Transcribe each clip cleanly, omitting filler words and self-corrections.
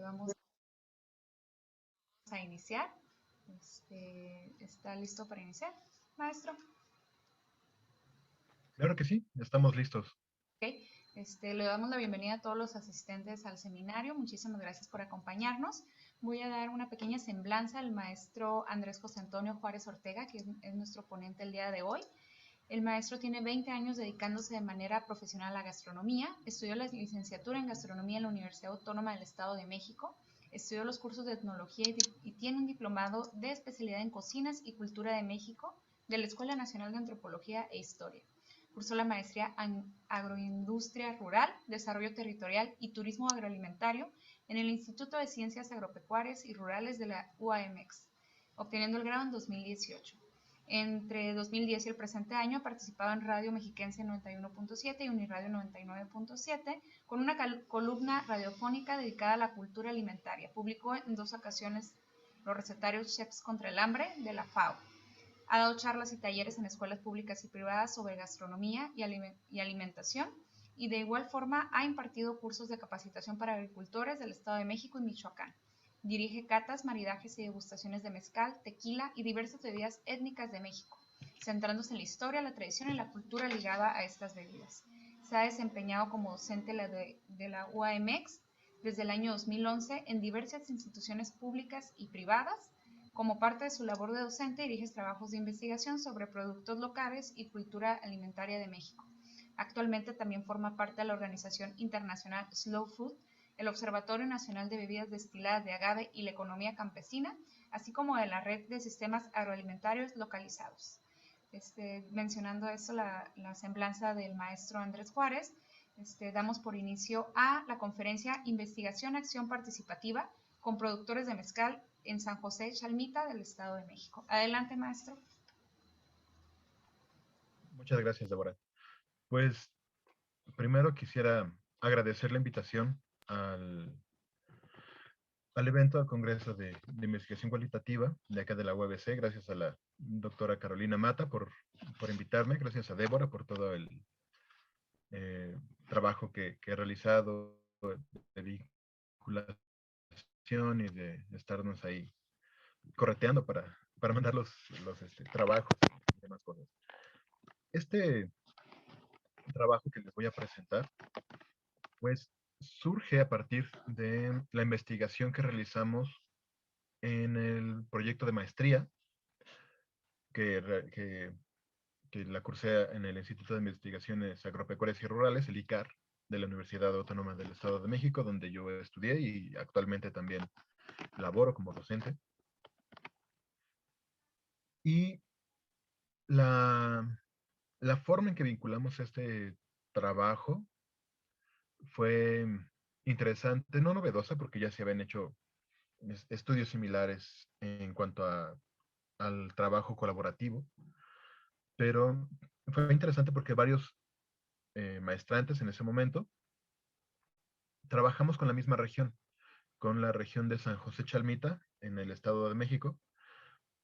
Vamos a iniciar. ¿Está listo para iniciar, maestro? Claro que sí, estamos listos. Ok. Le damos la bienvenida a todos los asistentes al seminario. Muchísimas gracias por acompañarnos. Voy a dar una pequeña semblanza al maestro Andrés José Antonio Juárez Ortega, que es nuestro ponente el día de hoy. El maestro tiene 20 años dedicándose de manera profesional a la gastronomía. Estudió la licenciatura en gastronomía en la Universidad Autónoma del Estado de México. Estudió los cursos de etnología y tiene un diplomado de especialidad en cocinas y cultura de México de la Escuela Nacional de Antropología e Historia. Cursó la maestría en agroindustria rural, desarrollo territorial y turismo agroalimentario en el Instituto de Ciencias Agropecuarias y Rurales de la UAMX, obteniendo el grado en 2018. Entre 2010 y el presente año ha participado en Radio Mexiquense 91.7 y Uniradio 99.7 con una columna radiofónica dedicada a la cultura alimentaria. Publicó en 2 ocasiones los recetarios Chefs contra el hambre de la FAO. Ha dado charlas y talleres en escuelas públicas y privadas sobre gastronomía y alimentación, y de igual forma ha impartido cursos de capacitación para agricultores del Estado de México y Michoacán. Dirige catas, maridajes y degustaciones de mezcal, tequila y diversas bebidas étnicas de México, centrándose en la historia, la tradición y la cultura ligada a estas bebidas. Se ha desempeñado como docente de la UAMX desde el año 2011 en diversas instituciones públicas y privadas. Como parte de su labor de docente, dirige trabajos de investigación sobre productos locales y cultura alimentaria de México. Actualmente también forma parte de la organización internacional Slow Food, el Observatorio Nacional de Bebidas Destiladas de Agave y la Economía Campesina, así como de la Red de Sistemas Agroalimentarios Localizados. Mencionando eso, la semblanza del maestro Andrés Juárez, damos por inicio a la conferencia Investigación Acción Participativa con productores de mezcal en San José Chalmita del Estado de México. Adelante, maestro. Muchas gracias, Débora. Pues primero quisiera agradecer la invitación al evento, al Congreso de Investigación Cualitativa de acá de la UABC. Gracias a la doctora Carolina Mata por invitarme. Gracias a Débora por todo el trabajo que he realizado de vinculación y de estarnos ahí correteando para mandar los trabajos y demás cosas. Este trabajo que les voy a presentar, pues surge a partir de la investigación que realizamos en el proyecto de maestría que, que la cursé en el Instituto de Investigaciones Agropecuarias y Rurales, el ICAR, de la Universidad Autónoma del Estado de México, donde yo estudié y actualmente también laboro como docente. Y la, la forma en que vinculamos este trabajo fue interesante, no novedosa, porque ya se habían hecho estudios similares en cuanto al trabajo colaborativo, pero fue interesante porque varios maestrantes en ese momento trabajamos con la misma región, con la región de San José Chalmita, en el Estado de México,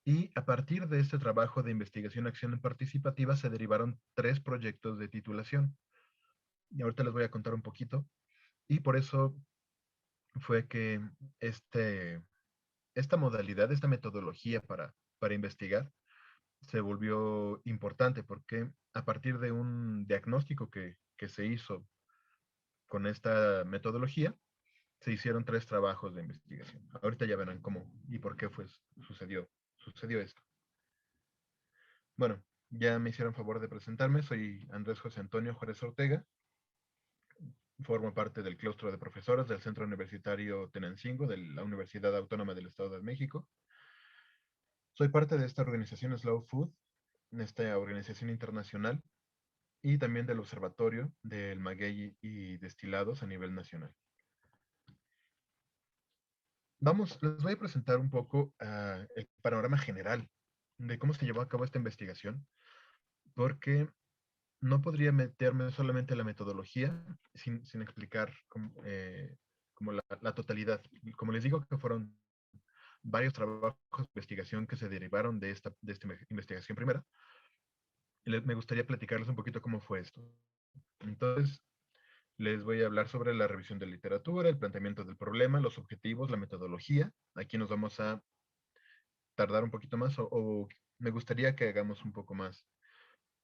y a partir de este trabajo de investigación acción participativa se derivaron 3 proyectos de titulación. Y ahorita les voy a contar un poquito. Y por eso fue que esta modalidad, esta metodología para investigar, se volvió importante porque a partir de un diagnóstico que se hizo con esta metodología, se hicieron 3 trabajos de investigación. Ahorita ya verán cómo y por qué sucedió esto. Bueno, ya me hicieron favor de presentarme. Soy Andrés José Antonio Juárez Ortega. Formo parte del claustro de profesores del Centro Universitario Tenancingo de la Universidad Autónoma del Estado de México. Soy parte de esta organización Slow Food, esta organización internacional, y también del Observatorio del Maguey y Destilados a nivel nacional. Les voy a presentar un poco el panorama general de cómo se llevó a cabo esta investigación, porque no podría meterme solamente en la metodología sin explicar como la totalidad. Como les digo, que fueron varios trabajos de investigación que se derivaron de esta investigación primera. Me gustaría platicarles un poquito cómo fue esto. Entonces, Les voy a hablar sobre la revisión de literatura, el planteamiento del problema, los objetivos, la metodología. Aquí nos vamos a tardar un poquito más o me gustaría que hagamos un poco más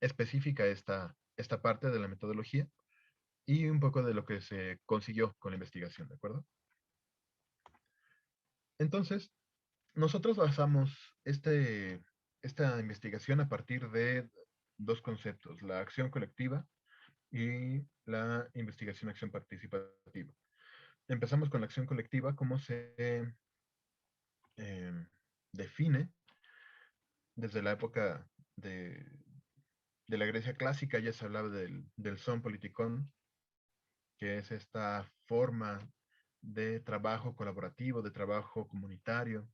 específica esta parte de la metodología y un poco de lo que se consiguió con la investigación, ¿de acuerdo? Entonces, nosotros basamos esta investigación a partir de dos conceptos, la acción colectiva y la investigación-acción participativa. Empezamos con la acción colectiva, cómo se eh, define desde la época de la Grecia clásica. Ya se hablaba del son politikon, que es esta forma de trabajo colaborativo, de trabajo comunitario.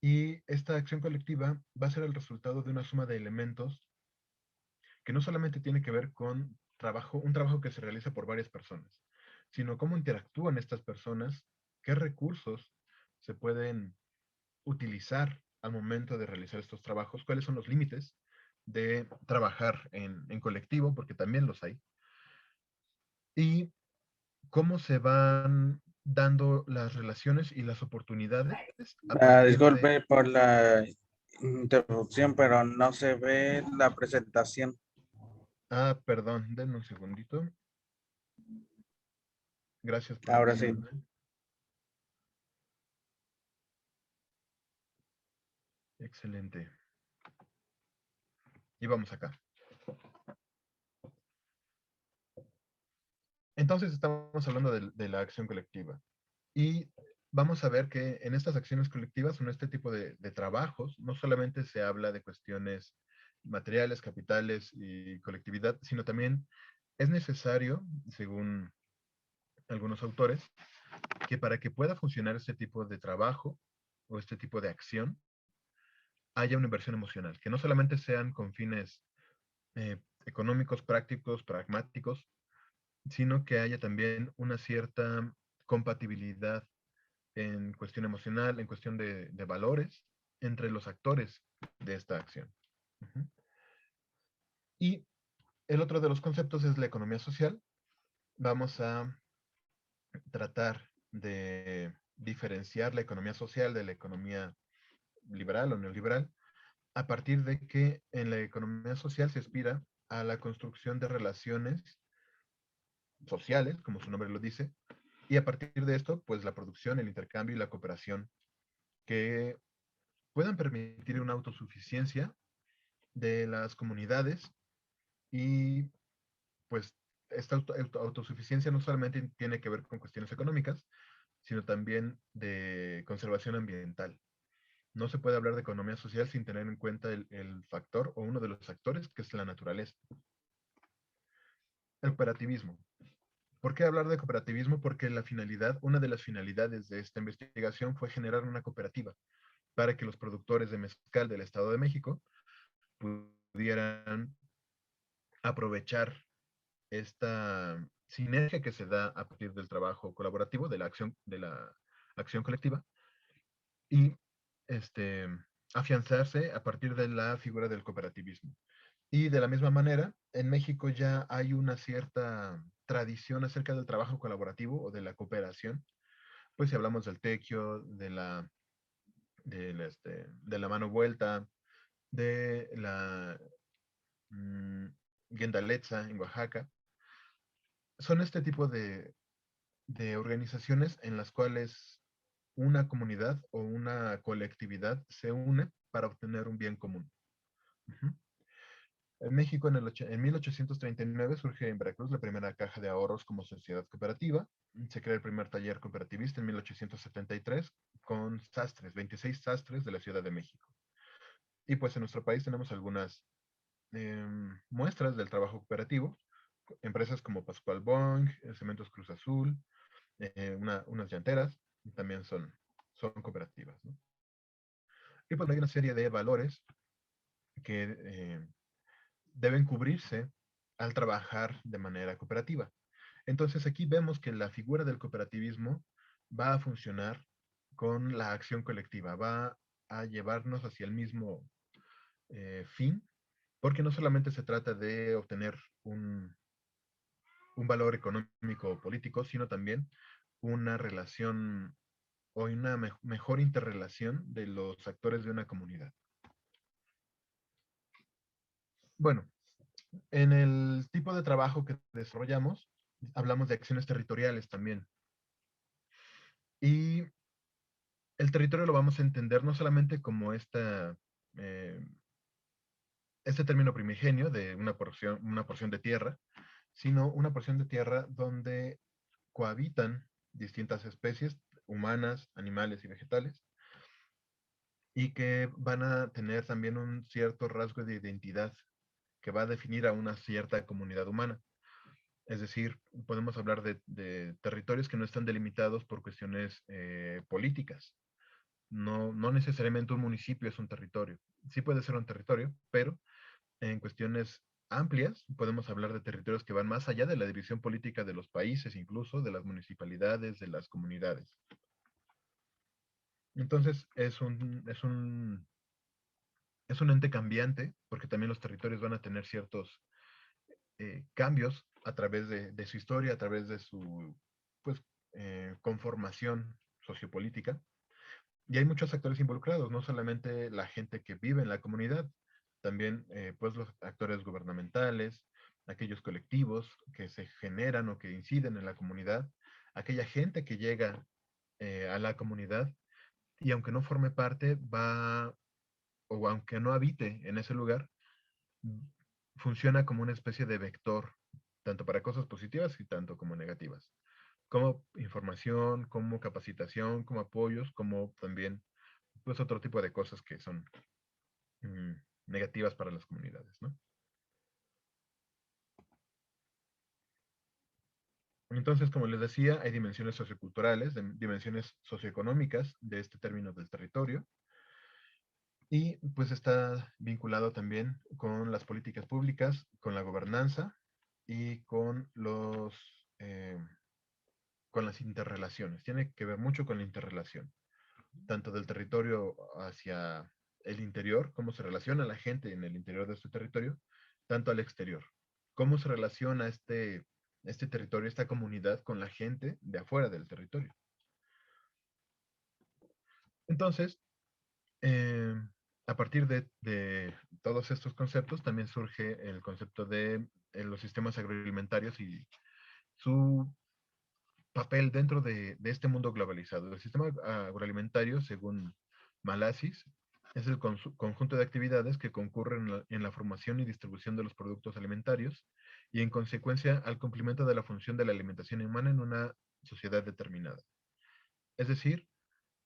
Y esta acción colectiva va a ser el resultado de una suma de elementos que no solamente tiene que ver con un trabajo que se realiza por varias personas, sino cómo interactúan estas personas, qué recursos se pueden utilizar al momento de realizar estos trabajos, cuáles son los límites de trabajar en colectivo, porque también los hay, y cómo se van dando las relaciones y las oportunidades a partir de... Disculpe por la interrupción, pero no se ve la presentación. Ah, perdón, denme un segundito. Gracias por Ahora sí. indicarme. Excelente. Y vamos acá. Entonces estamos hablando de la acción colectiva. Y vamos a ver que en estas acciones colectivas, en este tipo de trabajos, no solamente se habla de cuestiones materiales, capitales y colectividad, sino también es necesario, según algunos autores, que para que pueda funcionar este tipo de trabajo o este tipo de acción, haya una inversión emocional, que no solamente sean con fines económicos, prácticos, pragmáticos, sino que haya también una cierta compatibilidad en cuestión emocional, en cuestión de valores, entre los actores de esta acción. Uh-huh. Y el otro de los conceptos es la economía social. Vamos a tratar de diferenciar la economía social de la economía liberal o neoliberal, a partir de que en la economía social se aspira a la construcción de relaciones sociales, como su nombre lo dice, y a partir de esto, pues la producción, el intercambio y la cooperación que puedan permitir una autosuficiencia de las comunidades y pues esta autosuficiencia no solamente tiene que ver con cuestiones económicas, sino también de conservación ambiental. No se puede hablar de economía social sin tener en cuenta el factor o uno de los factores que es la naturaleza. El cooperativismo. ¿Por qué hablar de cooperativismo? Porque una de las finalidades de esta investigación fue generar una cooperativa para que los productores de mezcal del Estado de México pudieran aprovechar esta sinergia que se da a partir del trabajo colaborativo, de la acción colectiva, y afianzarse a partir de la figura del cooperativismo. Y de la misma manera, en México ya hay una cierta tradición acerca del trabajo colaborativo o de la cooperación. Pues si hablamos del tequio, de la mano vuelta, de la Guendaletza en Oaxaca, son este tipo de organizaciones en las cuales una comunidad o una colectividad se une para obtener un bien común. Uh-huh. En México, en 1839, surge en Veracruz la primera caja de ahorros como sociedad cooperativa. Se crea el primer taller cooperativista en 1873 con sastres, 26 sastres de la Ciudad de México. Y pues en nuestro país tenemos algunas muestras del trabajo cooperativo. Empresas como Pascual Bong, Cementos Cruz Azul, unas llanteras, también son cooperativas, ¿no? Y pues hay una serie de valores que deben cubrirse al trabajar de manera cooperativa. Entonces aquí vemos que la figura del cooperativismo va a funcionar con la acción colectiva, va a llevarnos hacia el mismo fin, porque no solamente se trata de obtener un valor económico o político, sino también una relación o una mejor interrelación de los actores de una comunidad. Bueno, en el tipo de trabajo que desarrollamos, hablamos de acciones territoriales también. Y el territorio lo vamos a entender no solamente como eh, este término primigenio de una porción de tierra, sino una porción de tierra donde cohabitan distintas especies humanas, animales y vegetales, y que van a tener también un cierto rasgo de identidad que va a definir a una cierta comunidad humana. Es decir, podemos hablar de territorios que no están delimitados por cuestiones políticas. No necesariamente un municipio es un territorio. Sí puede ser un territorio, pero en cuestiones amplias podemos hablar de territorios que van más allá de la división política de los países, incluso de las municipalidades, de las comunidades. Entonces, es un ente cambiante, porque también los territorios van a tener ciertos cambios a través de su historia, a través de su pues, conformación sociopolítica. Y hay muchos actores involucrados, no solamente la gente que vive en la comunidad, también pues los actores gubernamentales, aquellos colectivos que se generan o que inciden en la comunidad, aquella gente que llega a la comunidad y aunque no forme parte, va, o aunque no habite en ese lugar, funciona como una especie de vector, tanto para cosas positivas y tanto como negativas, como información, como capacitación, como apoyos, como también pues otro tipo de cosas que son mm, negativas para las comunidades, ¿no? Entonces, como les decía, hay dimensiones socioculturales, dimensiones socioeconómicas de este término del territorio, y pues está vinculado también con las políticas públicas, con la gobernanza y con las interrelaciones. Tiene que ver mucho con la interrelación, tanto del territorio hacia el interior, cómo se relaciona la gente en el interior de su territorio, tanto al exterior. Cómo se relaciona este territorio, esta comunidad con la gente de afuera del territorio. Entonces, eh, a partir de todos estos conceptos, también surge el concepto de los sistemas agroalimentarios y su papel dentro de este mundo globalizado. El sistema agroalimentario, según Malasis, es el conjunto de actividades que concurren en la formación y distribución de los productos alimentarios y en consecuencia al cumplimiento de la función de la alimentación humana en una sociedad determinada. Es decir,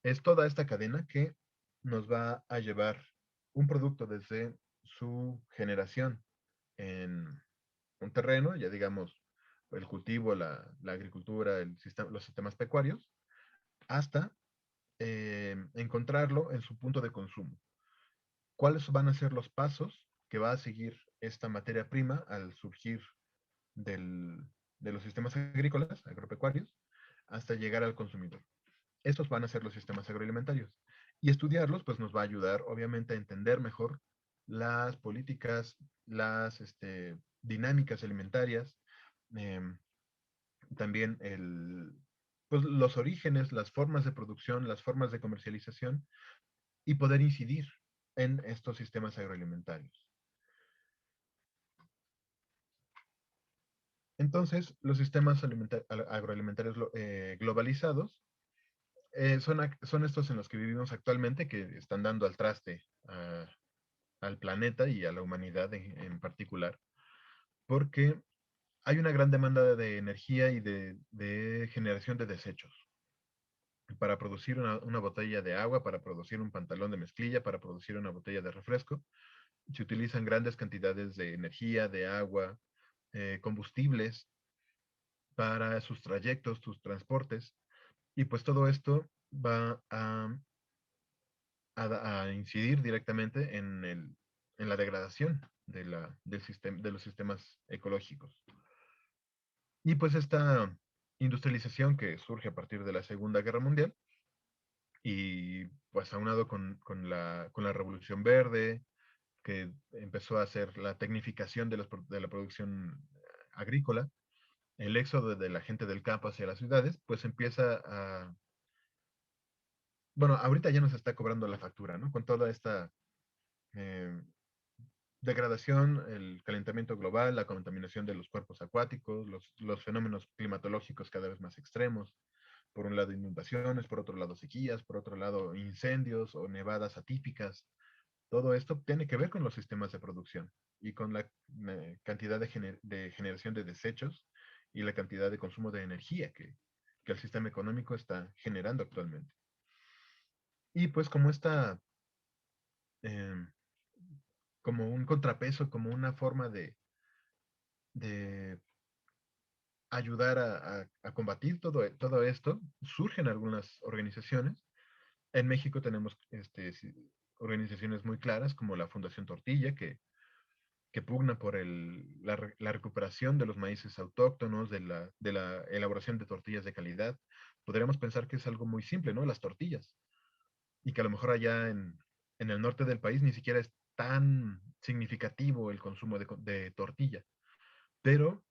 es toda esta cadena que nos va a llevar un producto desde su generación en un terreno, ya digamos, el cultivo, la agricultura, los sistemas pecuarios, hasta encontrarlo en su punto de consumo. ¿Cuáles van a ser los pasos que va a seguir esta materia prima al surgir de los sistemas agrícolas, agropecuarios, hasta llegar al consumidor? Estos van a ser los sistemas agroalimentarios. Y estudiarlos, pues nos va a ayudar, obviamente, a entender mejor las políticas, las dinámicas alimentarias, eh, también pues, los orígenes, las formas de producción, las formas de comercialización y poder incidir en estos sistemas agroalimentarios. Entonces, los sistemas agroalimentarios globalizados son estos en los que vivimos actualmente, que están dando al traste al planeta y a la humanidad en particular, porque hay una gran demanda de energía y de generación de desechos. Para producir una botella de agua, para producir un pantalón de mezclilla, para producir una botella de refresco, se utilizan grandes cantidades de energía, de agua, combustibles para sus trayectos, sus transportes, y pues todo esto va a incidir directamente en la degradación de los sistemas ecológicos. Y pues esta industrialización que surge a partir de la Segunda Guerra Mundial, y pues aunado con la Revolución Verde, que empezó a hacer la tecnificación de la producción agrícola, el éxodo de la gente del campo hacia las ciudades, pues empieza bueno, ahorita ya nos está cobrando la factura, ¿no? Con toda esta eh, degradación, el calentamiento global, la contaminación de los cuerpos acuáticos, los fenómenos climatológicos cada vez más extremos. Por un lado inundaciones, por otro lado sequías, por otro lado incendios o nevadas atípicas. Todo esto tiene que ver con los sistemas de producción y con la cantidad de generación de desechos y la cantidad de consumo de energía que el sistema económico está generando actualmente. Y pues como esta, eh, como un contrapeso, como una forma de ayudar a combatir todo esto, surgen algunas organizaciones. En México tenemos organizaciones muy claras como la Fundación Tortilla, que pugna por la recuperación de los maíces autóctonos, de la elaboración de tortillas de calidad. Podríamos pensar que es algo muy simple, ¿no? Las tortillas. Y que a lo mejor allá en el norte del país ni siquiera es tan significativo el consumo de tortilla. Pero,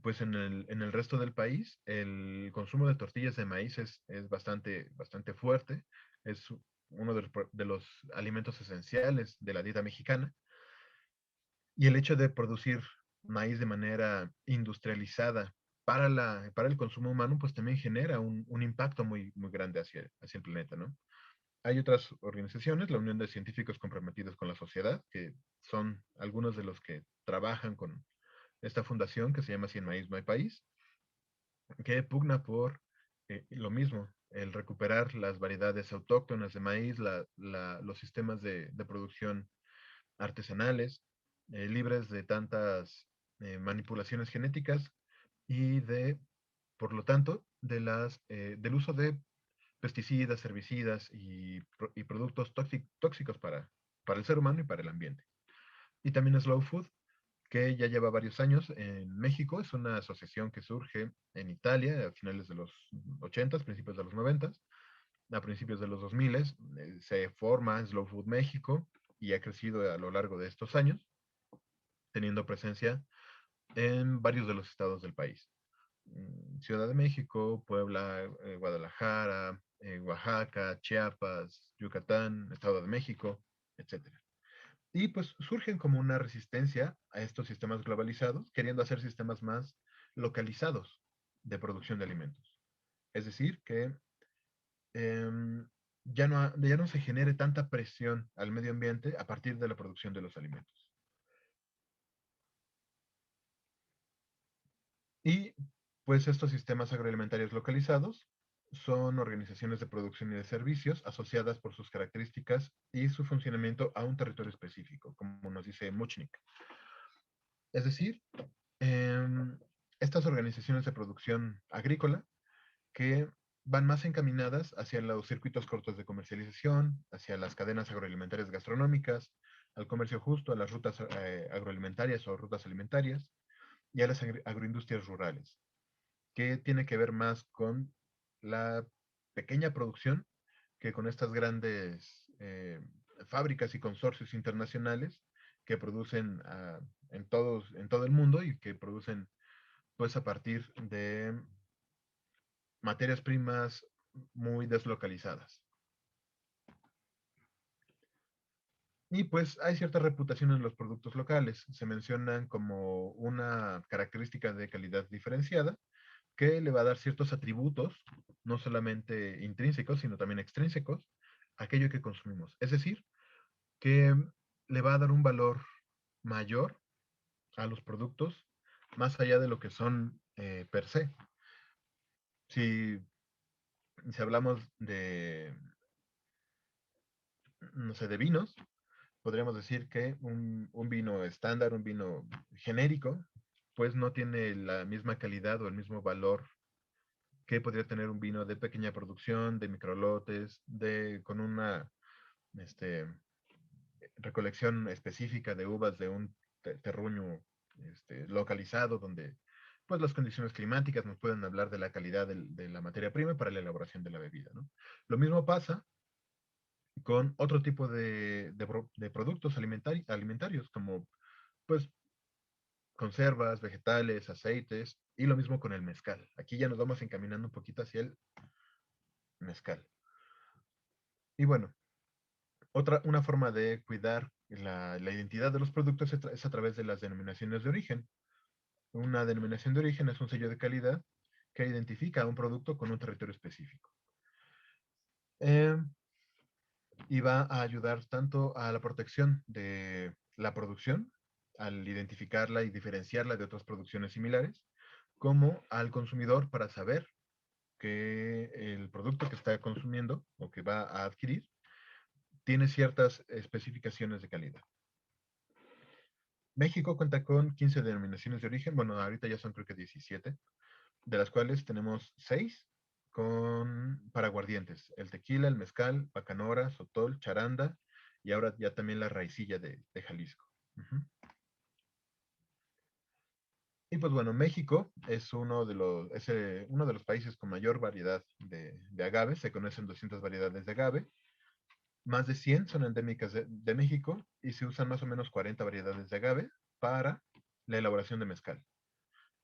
pues en el resto del país, el consumo de tortillas de maíz es bastante fuerte. Es uno de los alimentos esenciales de la dieta mexicana. Y el hecho de producir maíz de manera industrializada para el consumo humano, pues también genera un impacto muy grande hacia el planeta, ¿no? Hay otras organizaciones, la Unión de Científicos Comprometidos con la Sociedad, que son algunos de los que trabajan con esta fundación que se llama Sin Maíz No Hay País, que pugna por lo mismo, el recuperar las variedades autóctonas de maíz, los sistemas de producción artesanales, libres de tantas manipulaciones genéticas y por lo tanto, del uso de pesticidas, herbicidas y productos tóxicos para el ser humano y para el ambiente. Y también Slow Food, que ya lleva varios años en México, es una asociación que surge en Italia a finales de los 80s, principios de los 90s, a principios de los 2000 se forma Slow Food México y ha crecido a lo largo de estos años, teniendo presencia en varios de los estados del país. Ciudad de México, Puebla, Guadalajara, Oaxaca, Chiapas, Yucatán, Estado de México, etcétera. Y pues surgen como una resistencia a estos sistemas globalizados, queriendo hacer sistemas más localizados de producción de alimentos. Es decir, que ya no se genere tanta presión al medio ambiente a partir de la producción de los alimentos. Y pues estos sistemas agroalimentarios localizados son organizaciones de producción y de servicios asociadas por sus características y su funcionamiento a un territorio específico, como nos dice Muchnik. Es decir, estas organizaciones de producción agrícola que van más encaminadas hacia los circuitos cortos de comercialización, hacia las cadenas agroalimentarias gastronómicas, al comercio justo, a las rutas agroalimentarias o rutas alimentarias y a las agroindustrias rurales, que tiene que ver más con la pequeña producción que con estas grandes fábricas y consorcios internacionales que producen en todo el mundo y que producen pues a partir de materias primas muy deslocalizadas. Y pues hay cierta reputación en los productos locales. Se mencionan como una característica de calidad diferenciada que le va a dar ciertos atributos, no solamente intrínsecos, sino también extrínsecos, a aquello que consumimos. Es decir, que le va a dar un valor mayor a los productos más allá de lo que son per se. Si hablamos no sé, de vinos, podríamos decir que un vino estándar, un vino genérico, pues no tiene la misma calidad o el mismo valor que podría tener un vino de pequeña producción, de microlotes, con una este, recolección específica de uvas de un terruño localizado, donde pues las condiciones climáticas nos pueden hablar de la calidad de la materia prima para la elaboración de la bebida, ¿no? Lo mismo pasa con otro tipo de productos alimentarios, como pues conservas, vegetales, aceites, y lo mismo con el mezcal. Aquí ya nos vamos encaminando un poquito hacia el mezcal. Y bueno, una forma de cuidar la identidad de los productos es a través de las denominaciones de origen. Una denominación de origen es un sello de calidad que identifica a un producto con un territorio específico. Y va a ayudar tanto a la protección de la producción, al identificarla y diferenciarla de otras producciones similares, como al consumidor para saber que el producto que está consumiendo o que va a adquirir tiene ciertas especificaciones de calidad. México cuenta con 15 denominaciones de origen, bueno, ahorita ya son creo que 17, de las cuales tenemos 6 para aguardientes, el tequila, el mezcal, bacanora, sotol, charanda y ahora ya también la raicilla de Jalisco. Y pues bueno, México es uno de los países con mayor variedad de agaves, se conocen 200 variedades de agave, más de 100 son endémicas de México y se usan más o menos 40 variedades de agave para la elaboración de mezcal.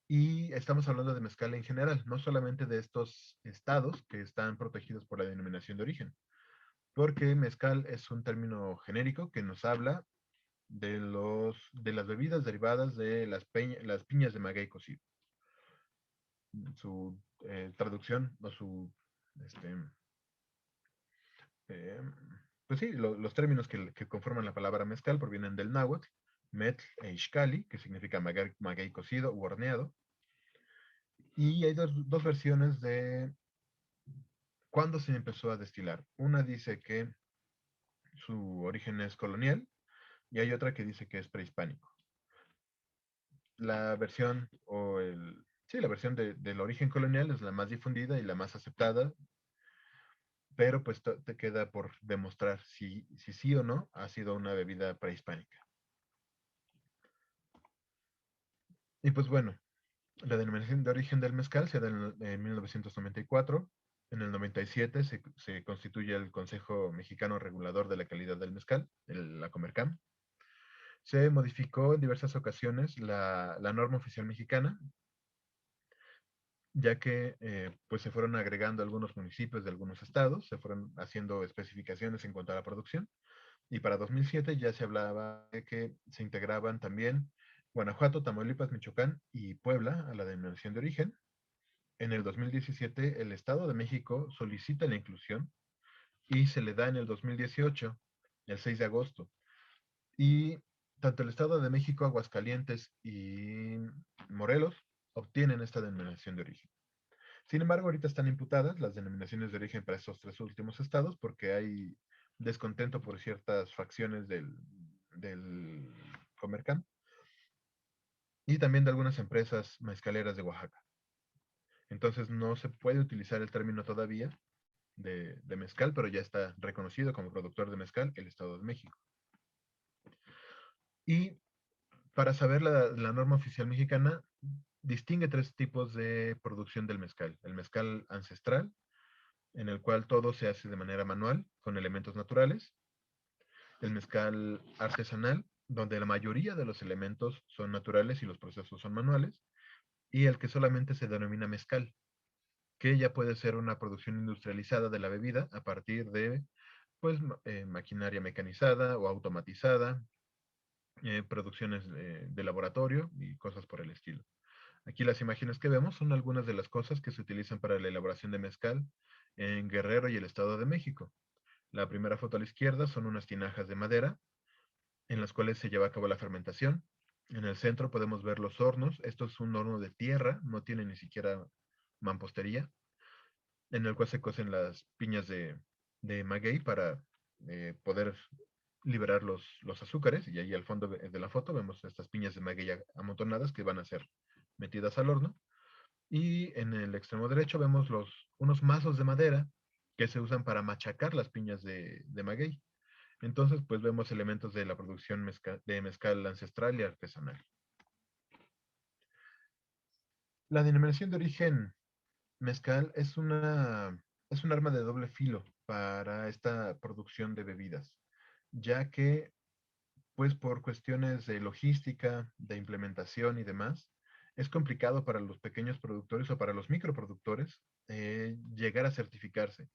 Y estamos hablando de mezcal en general, no solamente de estos estados que están protegidos por la denominación de origen, porque mezcal es un término genérico que nos habla de las bebidas derivadas de las piñas de maguey cocido. Su traducción o este, eh, pues sí, los términos que conforman la palabra mezcal provienen del náhuatl, metl e ixcali, que significa maguey cocido u horneado. Y hay dos versiones de cuándo se empezó a destilar. Una dice que su origen es colonial y hay otra que dice que es prehispánico. La versión la versión del origen colonial es la más difundida y la más aceptada, pero pues te queda por demostrar si sí o no ha sido una bebida prehispánica. Y pues bueno, la denominación de origen del mezcal se da en 1994. En el 97 se constituye el Consejo Mexicano Regulador de la Calidad del Mezcal, la Comercam. Se modificó en diversas ocasiones la norma oficial mexicana, ya que pues se fueron agregando algunos municipios de algunos estados, se fueron haciendo especificaciones en cuanto a la producción, y para 2007 ya se hablaba de que se integraban también Guanajuato, Tamaulipas, Michoacán y Puebla a la denominación de origen. En el 2017 el Estado de México solicita la inclusión y se le da en el 2018, el 6 de agosto. Y tanto el Estado de México, Aguascalientes y Morelos obtienen esta denominación de origen. Sin embargo, ahorita están imputadas las denominaciones de origen para estos 3 últimos estados porque hay descontento por ciertas facciones del Comercam y también de algunas empresas mezcaleras de Oaxaca. Entonces no se puede utilizar el término todavía de mezcal, pero ya está reconocido como productor de mezcal el Estado de México. Y para saber la norma oficial mexicana, distingue 3 tipos de producción del mezcal. El mezcal ancestral, en el cual todo se hace de manera manual, con elementos naturales. El mezcal artesanal, donde la mayoría de los elementos son naturales y los procesos son manuales. Y el que solamente se denomina mezcal, que ya puede ser una producción industrializada de la bebida a partir de pues, maquinaria mecanizada o automatizada, producciones de laboratorio y cosas por el estilo. Aquí las imágenes que vemos son algunas de las cosas que se utilizan para la elaboración de mezcal en Guerrero y el Estado de México. La primera foto a la izquierda son unas tinajas de madera en las cuales se lleva a cabo la fermentación. En el centro podemos ver los hornos. Esto es un horno de tierra, no tiene ni siquiera mampostería, en el cual se cocen las piñas de maguey para poder liberar los azúcares. Y ahí al fondo de la foto vemos estas piñas de maguey amontonadas que van a ser metidas al horno. Y en el extremo derecho vemos unos mazos de madera que se usan para machacar las piñas de maguey. Entonces, pues vemos elementos de la producción de mezcal ancestral y artesanal. La denominación de origen mezcal es un arma de doble filo para esta producción de bebidas, ya que pues por cuestiones de logística, de implementación y demás, es complicado para los pequeños productores o para los microproductores llegar a certificarse,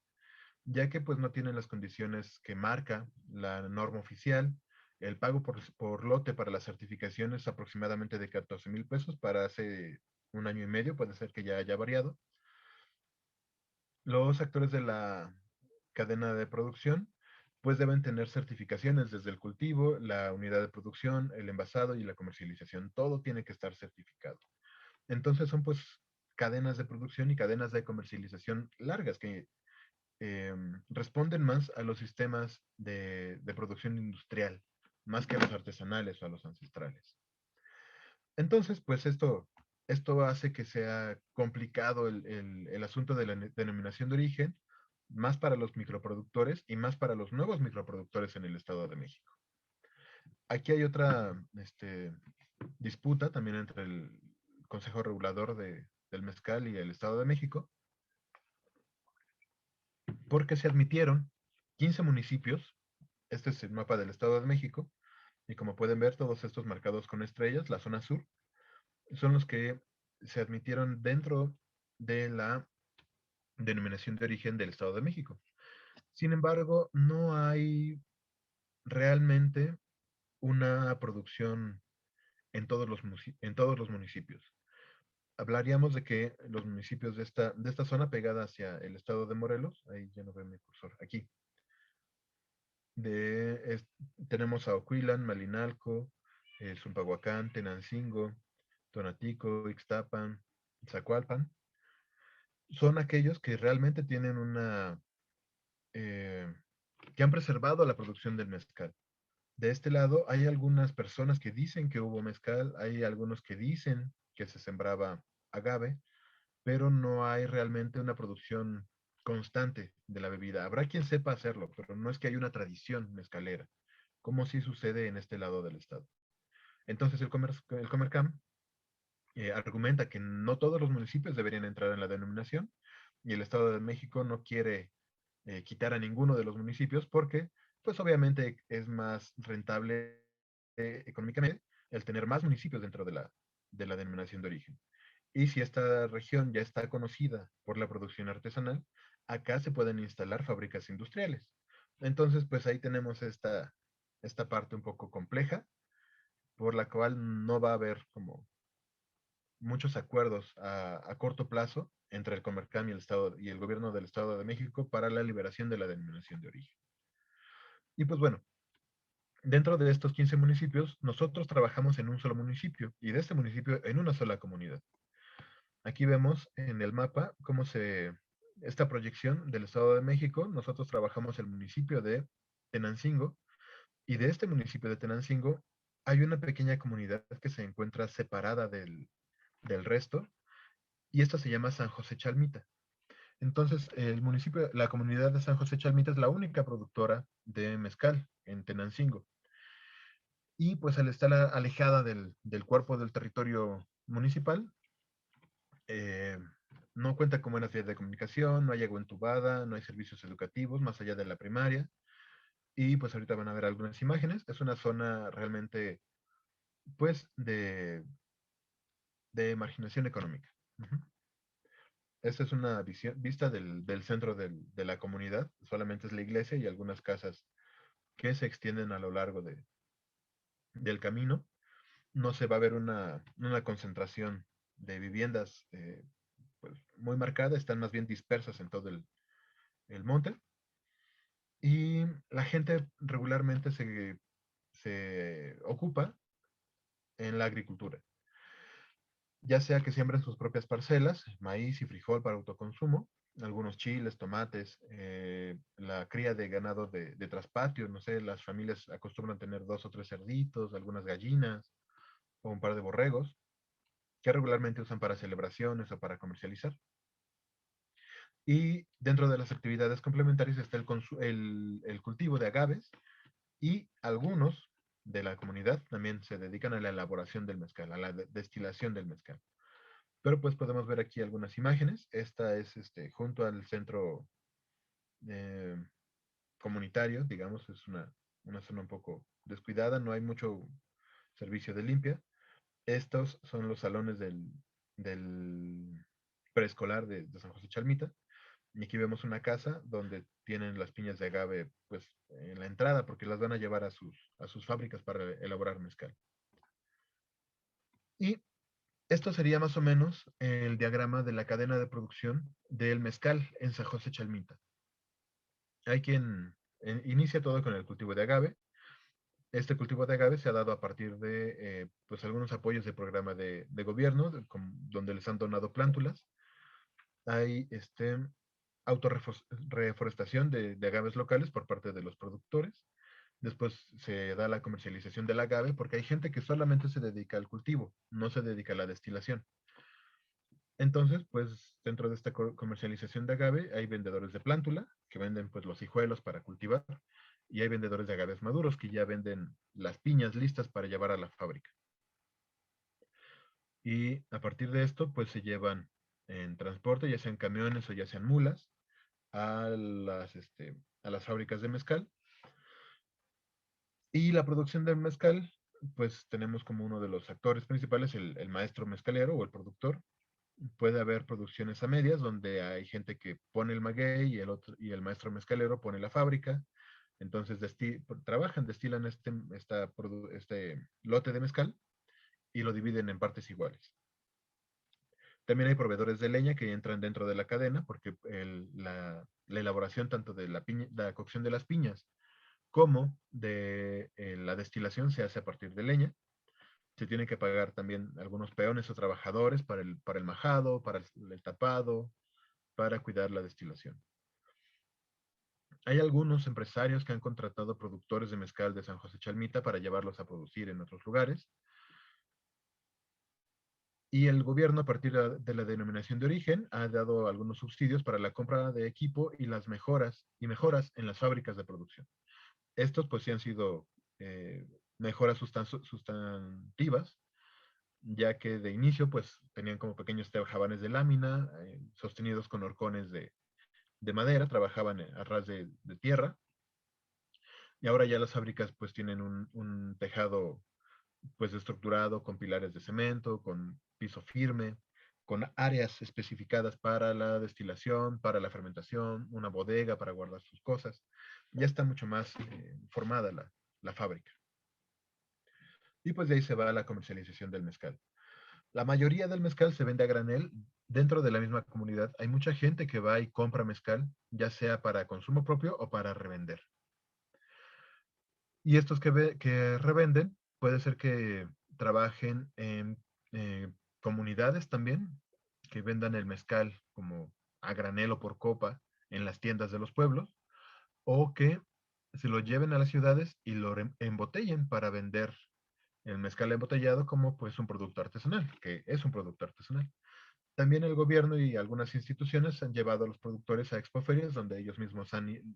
ya que pues no tienen las condiciones que marca la norma oficial. El pago por lote para la certificación es aproximadamente de 14,000 pesos para hace un año y medio, puede ser que ya haya variado. Los actores de la cadena de producción pues deben tener certificaciones desde el cultivo, la unidad de producción, el envasado y la comercialización. Todo tiene que estar certificado. Entonces son pues cadenas de producción y cadenas de comercialización largas que responden más a los sistemas de producción industrial, más que a los artesanales o a los ancestrales. Entonces, pues esto hace que sea complicado el asunto de la denominación de origen, más para los microproductores y más para los nuevos microproductores en el Estado de México. Aquí hay otra disputa también entre el Consejo Regulador del Mezcal y el Estado de México, porque se admitieron 15 municipios. Este es el mapa del Estado de México, y como pueden ver, todos estos marcados con estrellas, la zona sur, son los que se admitieron dentro de la denominación de origen del Estado de México. Sin embargo, no hay realmente una producción en todos los municipios. Hablaríamos de que los municipios de esta zona pegada hacia el estado de Morelos, ahí ya no veo mi cursor, aquí, de, es, tenemos a Ocuilan, Malinalco, Zumpahuacán, Tenancingo, Tonatico, Ixtapan, Zacualpan, son aquellos que realmente tienen eh, que han preservado la producción del mezcal. De este lado hay algunas personas que dicen que hubo mezcal, hay algunos que dicen que se sembraba agave, pero no hay realmente una producción constante de la bebida. Habrá quien sepa hacerlo, pero no es que haya una tradición mezcalera, como sí sucede en este lado del estado. Entonces el Comercam argumenta que no todos los municipios deberían entrar en la denominación y el Estado de México no quiere quitar a ninguno de los municipios porque, pues obviamente es más rentable económicamente el tener más municipios dentro de la denominación de origen. Y si esta región ya está conocida por la producción artesanal, acá se pueden instalar fábricas industriales. Entonces, pues ahí tenemos esta parte un poco compleja, por la cual no va a haber como muchos acuerdos a corto plazo entre el Comercam y el gobierno del Estado de México para la liberación de la denominación de origen. Y pues bueno, dentro de estos 15 municipios, nosotros trabajamos en un solo municipio y de este municipio en una sola comunidad. Aquí vemos en el mapa esta proyección del Estado de México. Nosotros trabajamos el municipio de Tenancingo y de este municipio de Tenancingo hay una pequeña comunidad que se encuentra separada del resto y esta se llama San José Chalmita. Entonces, la comunidad de San José Chalmita es la única productora de mezcal en Tenancingo. Y pues al estar alejada del cuerpo del territorio municipal, eh, no cuenta con buenas vías de comunicación, no hay agua entubada, no hay servicios educativos más allá de la primaria. Y pues ahorita van a ver algunas imágenes. Es una zona realmente, pues, de marginación económica. Uh-huh. Esta es una vista del centro de la comunidad. Solamente es la iglesia y algunas casas que se extienden a lo largo del camino. No se va a ver una concentración de viviendas pues, muy marcada, están más bien dispersas en todo el monte. Y la gente regularmente se ocupa en la agricultura, ya sea que siembren sus propias parcelas, maíz y frijol para autoconsumo, algunos chiles, tomates, la cría de ganado de traspatio, no sé, las familias acostumbran tener 2 o 3 cerditos, algunas gallinas o un par de borregos, que regularmente usan para celebraciones o para comercializar. Y dentro de las actividades complementarias está el cultivo de agaves y algunos de la comunidad también se dedican a la elaboración del mezcal, a la destilación del mezcal. Pero pues podemos ver aquí algunas imágenes. Esta es junto al centro eh, comunitario, digamos, es una zona un poco descuidada, no hay mucho servicio de limpia. Estos son los salones del preescolar de San José Chalmita. Y aquí vemos una casa donde tienen las piñas de agave pues en la entrada porque las van a llevar a sus fábricas para elaborar mezcal. Y esto sería más o menos el diagrama de la cadena de producción del mezcal en San José Chalmita. Hay quien inicia todo con el cultivo de agave. Este cultivo de agave se ha dado a partir de pues algunos apoyos de programa de gobierno, donde les han donado plántulas. Hay autorreforestación de agaves locales por parte de los productores. Después se da la comercialización del agave porque hay gente que solamente se dedica al cultivo, no se dedica a la destilación. Entonces, pues dentro de esta comercialización de agave hay vendedores de plántula que venden pues los hijuelos para cultivar y hay vendedores de agaves maduros que ya venden las piñas listas para llevar a la fábrica. Y a partir de esto pues se llevan en transporte, ya sean camiones o ya sean mulas, a las fábricas de mezcal. Y la producción del mezcal, pues tenemos como uno de los actores principales el maestro mezcalero o el productor. Puede haber producciones a medias donde hay gente que pone el maguey y el maestro mezcalero pone la fábrica. Entonces trabajan, destilan este lote de mezcal y lo dividen en partes iguales. También hay proveedores de leña que entran dentro de la cadena porque la elaboración tanto de la cocción de las piñas como de la destilación se hace a partir de leña. Se tiene que pagar también algunos peones o trabajadores para el majado, para el tapado, para cuidar la destilación. Hay algunos empresarios que han contratado productores de mezcal de San José Chalmita para llevarlos a producir en otros lugares. Y el gobierno, a partir de la denominación de origen, ha dado algunos subsidios para la compra de equipo y las mejoras en las fábricas de producción. Estos pues sí han sido mejoras sustantivas, ya que de inicio pues tenían como pequeños tejabanes de lámina, sostenidos con horcones de madera, trabajaban a ras de tierra, y ahora ya las fábricas pues tienen un tejado pues estructurado con pilares de cemento, con piso firme, con áreas especificadas para la destilación, para la fermentación, una bodega para guardar sus cosas. Ya está mucho más formada la fábrica. Y pues de ahí se va la comercialización del mezcal. La mayoría del mezcal se vende a granel dentro de la misma comunidad. Hay mucha gente que va y compra mezcal, ya sea para consumo propio o para revender. Y estos que revenden, puede ser que trabajen en comunidades también, que vendan el mezcal como a granel o por copa en las tiendas de los pueblos, o que se lo lleven a las ciudades y lo embotellen para vender el mezcal embotellado como pues un producto artesanal, que es un producto artesanal. También el gobierno y algunas instituciones han llevado a los productores a expoferias donde ellos mismos han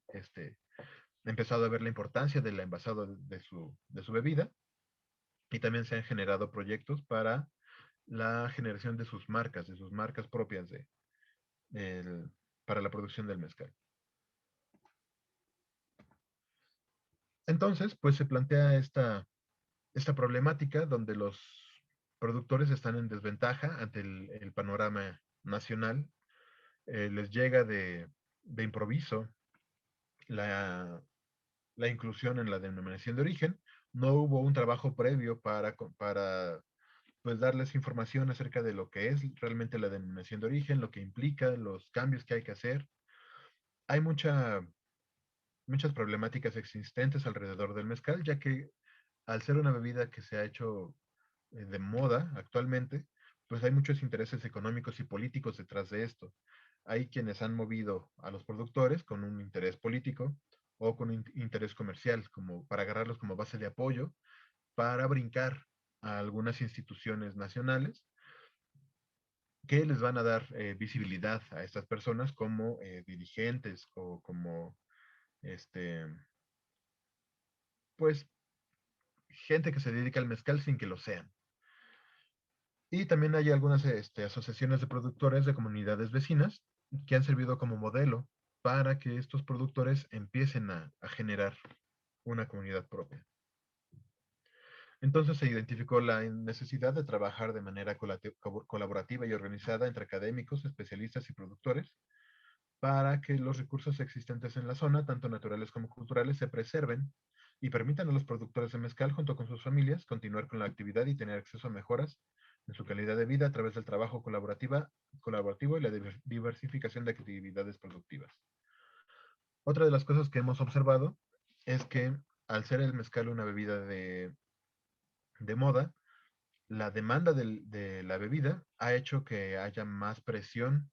empezado a ver la importancia del envasado de su bebida, y también se han generado proyectos para la generación de sus marcas propias para la producción del mezcal. Entonces, pues se plantea esta problemática donde los productores están en desventaja ante el panorama nacional. Les llega de improviso la inclusión en la denominación de origen. No hubo un trabajo previo para pues darles información acerca de lo que es realmente la denominación de origen, lo que implica, los cambios que hay que hacer. Hay muchas problemáticas existentes alrededor del mezcal, ya que al ser una bebida que se ha hecho de moda actualmente, pues hay muchos intereses económicos y políticos detrás de esto. Hay quienes han movido a los productores con un interés político o con un interés comercial, como para agarrarlos como base de apoyo, para brincar a algunas instituciones nacionales que les van a dar visibilidad a estas personas como dirigentes o como pues gente que se dedica al mezcal sin que lo sean. Y también hay algunas asociaciones de productores de comunidades vecinas que han servido como modelo para que estos productores empiecen a generar una comunidad propia. Entonces se identificó la necesidad de trabajar de manera colaborativa y organizada entre académicos, especialistas y productores para que los recursos existentes en la zona, tanto naturales como culturales, se preserven y permitan a los productores de mezcal, junto con sus familias, continuar con la actividad y tener acceso a mejoras en su calidad de vida a través del trabajo colaborativo y la diversificación de actividades productivas. Otra de las cosas que hemos observado es que al ser el mezcal una bebida de moda, la demanda de la bebida ha hecho que haya más presión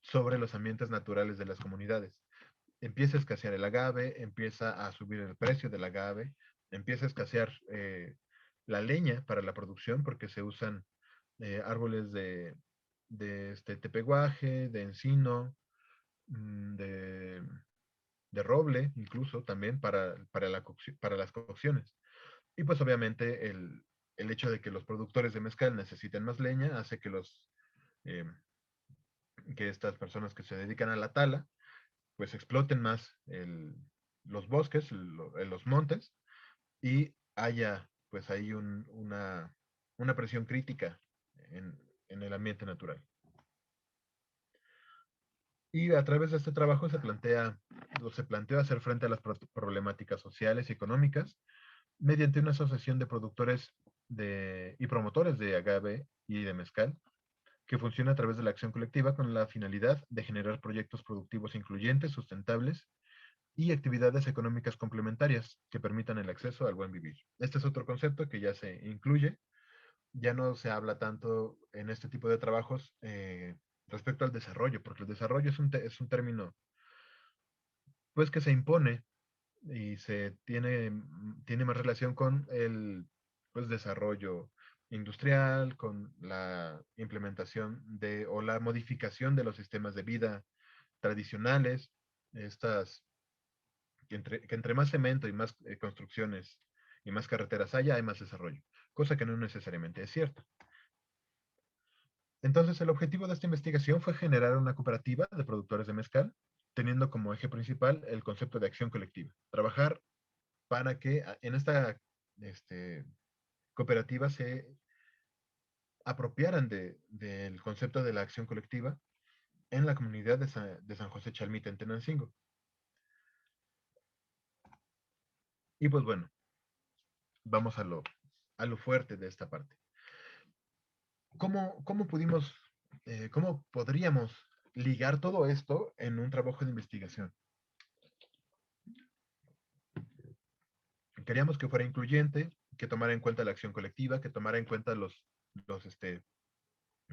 sobre los ambientes naturales de las comunidades. Empieza a escasear el agave, empieza a subir el precio del agave, empieza a escasear la leña para la producción porque se usan árboles de tepeguaje, de encino, de, de roble, incluso también para las cocciones. Y pues obviamente el hecho de que los productores de mezcal necesiten más leña hace eh, que estas personas que se dedican a la tala pues exploten más los bosques, los montes, y haya pues ahí una presión crítica en el ambiente natural. Y a través de este trabajo se planteó hacer frente a las problemáticas sociales y económicas mediante una asociación de productores y promotores de agave y de mezcal, que funciona a través de la acción colectiva con la finalidad de generar proyectos productivos incluyentes, sustentables y actividades económicas complementarias que permitan el acceso al buen vivir. Este es otro concepto que ya se incluye, ya no se habla tanto en este tipo de trabajos respecto al desarrollo, porque el desarrollo es un término pues que se impone y tiene más relación con el pues, desarrollo industrial, con la implementación o la modificación de los sistemas de vida tradicionales, estas que entre más cemento y más construcciones y más carreteras haya, hay más desarrollo, cosa que no necesariamente es cierto. Entonces, el objetivo de esta investigación fue generar una cooperativa de productores de mezcal, teniendo como eje principal el concepto de acción colectiva. Trabajar para que en esta cooperativa se apropiaran del concepto de la acción colectiva en la comunidad de San José Chalmita, en Tenancingo. Y pues bueno, vamos a lo fuerte de esta parte. ¿Cómo podríamos ligar todo esto en un trabajo de investigación? Queríamos que fuera incluyente, que tomara en cuenta la acción colectiva, que tomara en cuenta los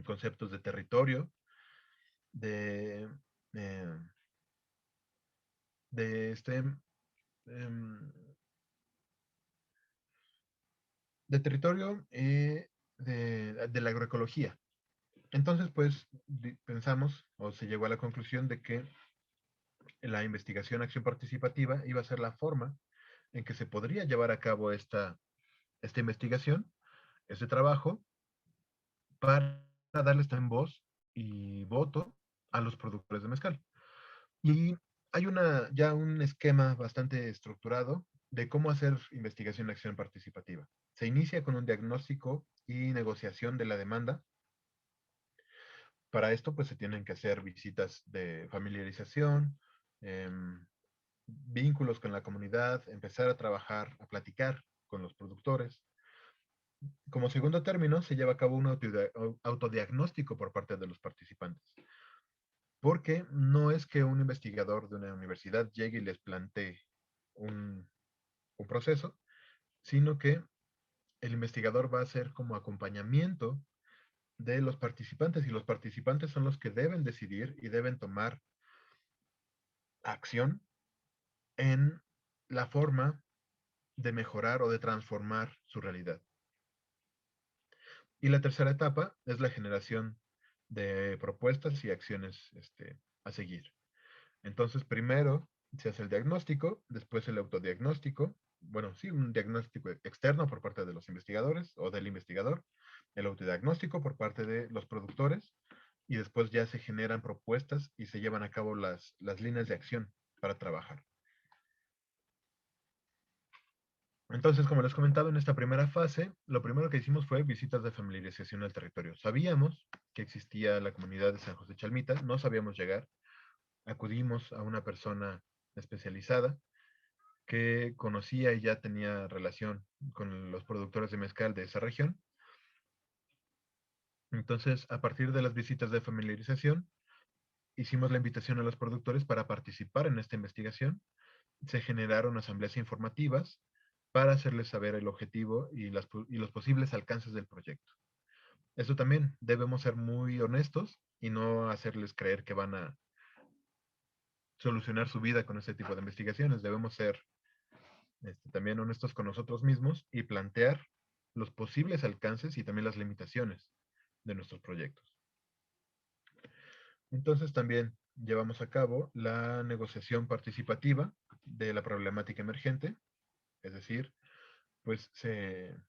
conceptos de territorio, de, eh, de em, de territorio de la agroecología. Entonces, pues, pensamos o se llegó a la conclusión de que la investigación acción participativa iba a ser la forma en que se podría llevar a cabo esta investigación, este trabajo, para darles también voz y voto a los productores de mezcal. Y hay ya un esquema bastante estructurado de cómo hacer investigación acción participativa. Se inicia con un diagnóstico y negociación de la demanda. Para esto, pues se tienen que hacer visitas de familiarización, vínculos con la comunidad, empezar a trabajar, a platicar con los productores. Como segundo término, se lleva a cabo un autodiagnóstico por parte de los participantes. Porque no es que un investigador de una universidad llegue y les plantee un proceso, sino que el investigador va a hacer como acompañamiento de los participantes y los participantes son los que deben decidir y deben tomar acción en la forma de mejorar o de transformar su realidad. Y la tercera etapa es la generación de propuestas y acciones a seguir. Entonces, primero se hace el diagnóstico, después el autodiagnóstico, bueno, sí, un diagnóstico externo por parte de los investigadores o del investigador, el autodiagnóstico por parte de los productores, y después ya se generan propuestas y se llevan a cabo las líneas de acción para trabajar. Entonces, como les comentaba, en esta primera fase, lo primero que hicimos fue visitas de familiarización al territorio. Sabíamos que existía la comunidad de San José Chalmita, no sabíamos llegar. Acudimos a una persona especializada que conocía y ya tenía relación con los productores de mezcal de esa región. Entonces, a partir de las visitas de familiarización, hicimos la invitación a los productores para participar en esta investigación. Se generaron asambleas informativas para hacerles saber el objetivo y los posibles alcances del proyecto. Eso también, debemos ser muy honestos y no hacerles creer que van a solucionar su vida con este tipo de investigaciones. Debemos ser también honestos con nosotros mismos y plantear los posibles alcances y también las limitaciones de nuestros proyectos. Entonces también llevamos a cabo la negociación participativa de la problemática emergente, es decir, pues se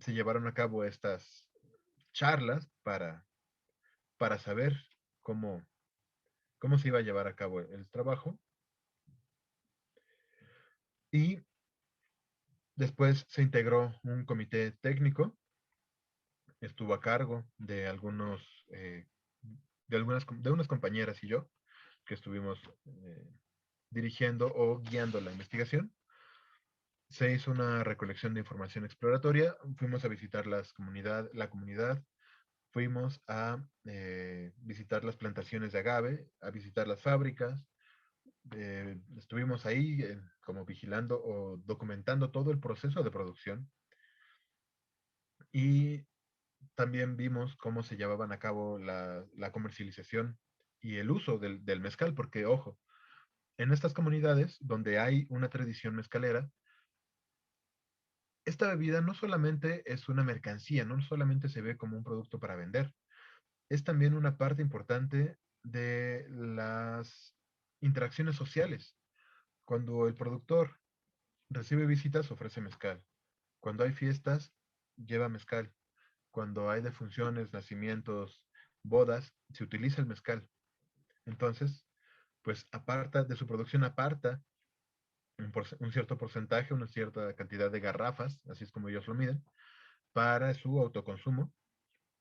llevaron a cabo estas charlas para saber cómo, cómo se iba a llevar a cabo el trabajo. Y después se integró un comité técnico, estuvo a cargo de de unas compañeras y yo, que estuvimos dirigiendo o guiando la investigación. Se hizo una recolección de información exploratoria, fuimos a visitar la comunidad, fuimos a visitar las plantaciones de agave, a visitar las fábricas, estuvimos ahí como vigilando o documentando todo el proceso de producción y también vimos cómo se llevaban a cabo la comercialización y el uso del mezcal, porque ojo, en estas comunidades donde hay una tradición mezcalera, esta bebida no solamente es una mercancía, no solamente se ve como un producto para vender, es también una parte importante de las interacciones sociales. Cuando el productor recibe visitas, ofrece mezcal. Cuando hay fiestas, lleva mezcal. Cuando hay defunciones, nacimientos, bodas, se utiliza el mezcal. Entonces, pues aparta de su producción, aparta un cierto porcentaje, una cierta cantidad de garrafas, así es como ellos lo miden, para su autoconsumo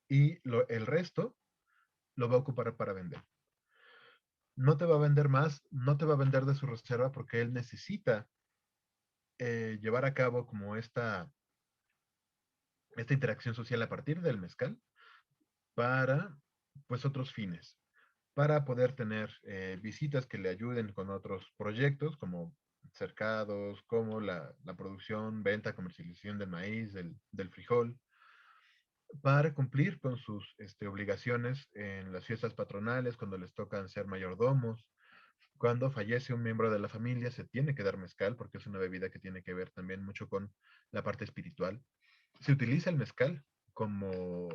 y el resto lo va a ocupar para vender. No te va a vender más, no te va a vender de su reserva porque él necesita llevar a cabo como esta interacción social a partir del mezcal para pues otros fines, para poder tener visitas que le ayuden con otros proyectos como cercados, como la producción, venta, comercialización del maíz, del frijol, para cumplir con sus obligaciones en las fiestas patronales, cuando les tocan ser mayordomos, cuando fallece un miembro de la familia, se tiene que dar mezcal porque es una bebida que tiene que ver también mucho con la parte espiritual. Se utiliza el mezcal como,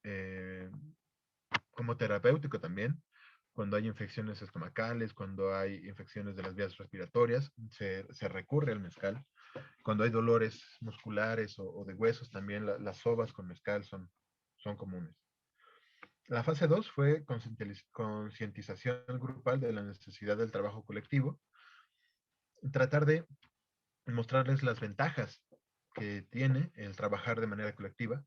eh, como terapéutico también. Cuando hay infecciones estomacales, cuando hay infecciones de las vías respiratorias, se recurre al mezcal. Cuando hay dolores musculares o de huesos, también las sobas con mezcal son comunes. La fase 2 fue concientización grupal de la necesidad del trabajo colectivo, tratar de mostrarles las ventajas que tiene el trabajar de manera colectiva.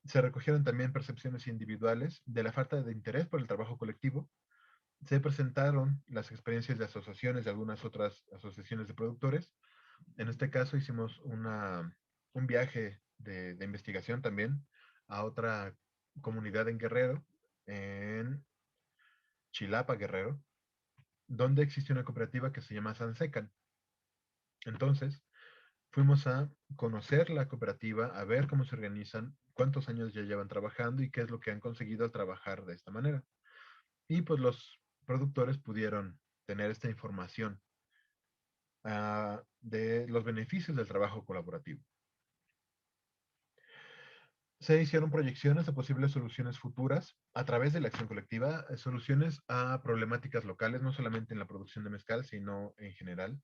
Se recogieron también percepciones individuales de la falta de interés por el trabajo colectivo. Se presentaron las experiencias de asociaciones de algunas otras asociaciones de productores. En este caso hicimos un viaje de investigación también a otra comunidad en Guerrero, en Chilapa, Guerrero, donde existe una cooperativa que se llama Sansecan. Entonces, fuimos a conocer la cooperativa, a ver cómo se organizan, cuántos años ya llevan trabajando y qué es lo que han conseguido al trabajar de esta manera. Y pues los productores pudieron tener esta información de los beneficios del trabajo colaborativo. Se hicieron proyecciones de posibles soluciones futuras a través de la acción colectiva, soluciones a problemáticas locales, no solamente en la producción de mezcal, sino en general.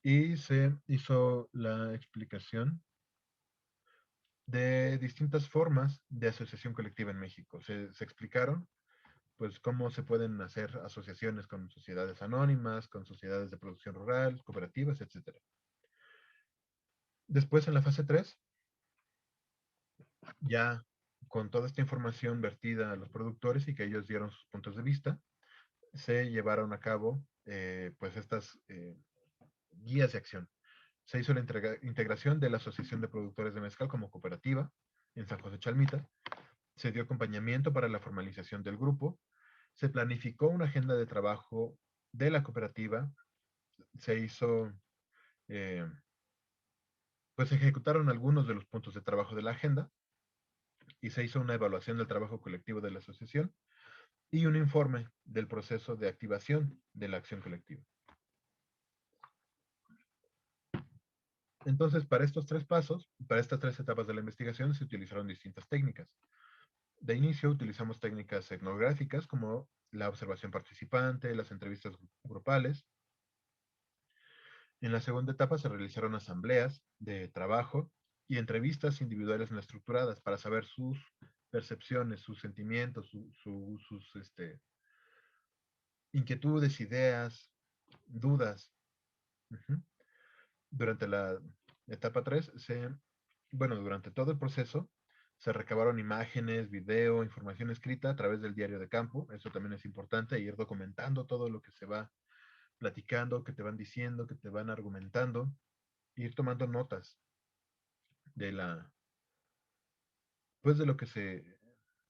Y se hizo la explicación de distintas formas de asociación colectiva en México. Se explicaron pues cómo se pueden hacer asociaciones con sociedades anónimas, con sociedades de producción rural, cooperativas, etcétera. Después, en la fase 3, ya con toda esta información vertida a los productores y que ellos dieron sus puntos de vista, se llevaron a cabo pues estas guías de acción. Se hizo la integración de la Asociación de Productores de Mezcal como cooperativa en San José Chalmita. Se dio acompañamiento para la formalización del grupo. Se planificó una agenda de trabajo de la cooperativa. Se hizo, pues se ejecutaron algunos de los puntos de trabajo de la agenda y se hizo una evaluación del trabajo colectivo de la asociación y un informe del proceso de activación de la acción colectiva. Entonces, para estos 3 pasos, para estas 3 etapas de la investigación, se utilizaron distintas técnicas. De inicio, utilizamos técnicas etnográficas como la observación participante, las entrevistas grupales. En la segunda etapa se realizaron asambleas de trabajo y entrevistas individuales no estructuradas para saber sus percepciones, sus sentimientos, sus inquietudes, ideas, dudas. Durante la etapa 3, durante todo el proceso, se recabaron imágenes, video, información escrita a través del diario de campo. Eso también es importante, ir documentando todo lo que se va platicando, que te van diciendo, que te van argumentando, ir tomando notas de pues de lo que se